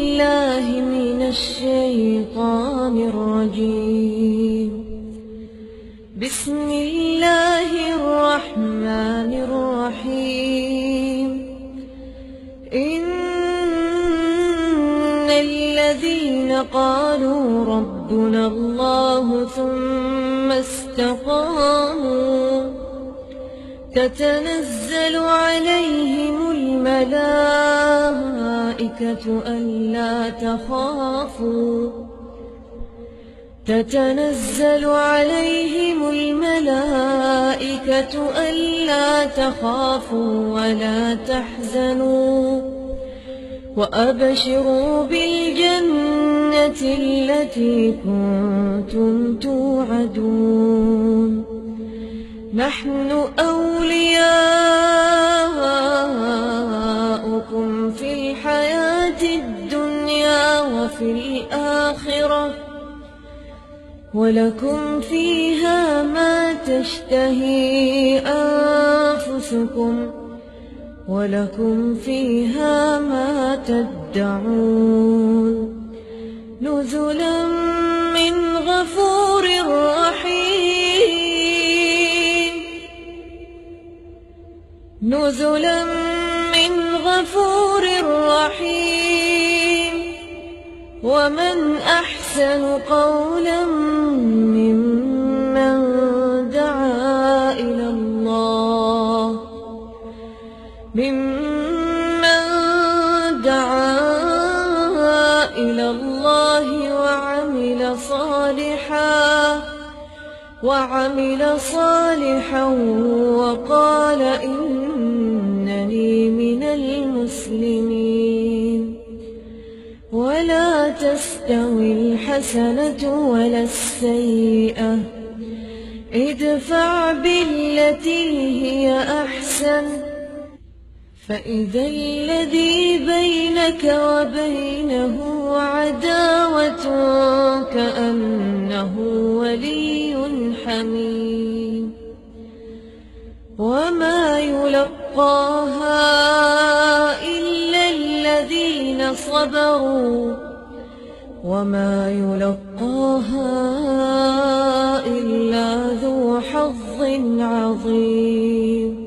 الله من الشيطان الرجيم. بسم الله الرحمن الرحيم. إن الذين قالوا ربنا الله ثم استقاموا تتنزل عليهم الملائكة ألا تخافوا ولا تحزنوا وأبشروا بالجنة التي كنتم توعدون. نحن أولياؤكم في الحياة الدنيا وفي الآخرة ولكم فيها ما تشتهي أنفسكم ولكم فيها ما تدعون. نزلا من غفور رحيم. نزلا من غفور رحيم. ومن أحسن قولا ممن دعا إلى الله وعمل صالحا وقال إنني من المسلمين. ولا تستوي الحسنة ولا السيئة، ادفع بالتي هي أحسن فإذا الذي بينك وبينه عداوة كأنه ولي حميم. وما يلقاها إلا الذين صبروا وما يلقاها إلا ذو حظ عظيم.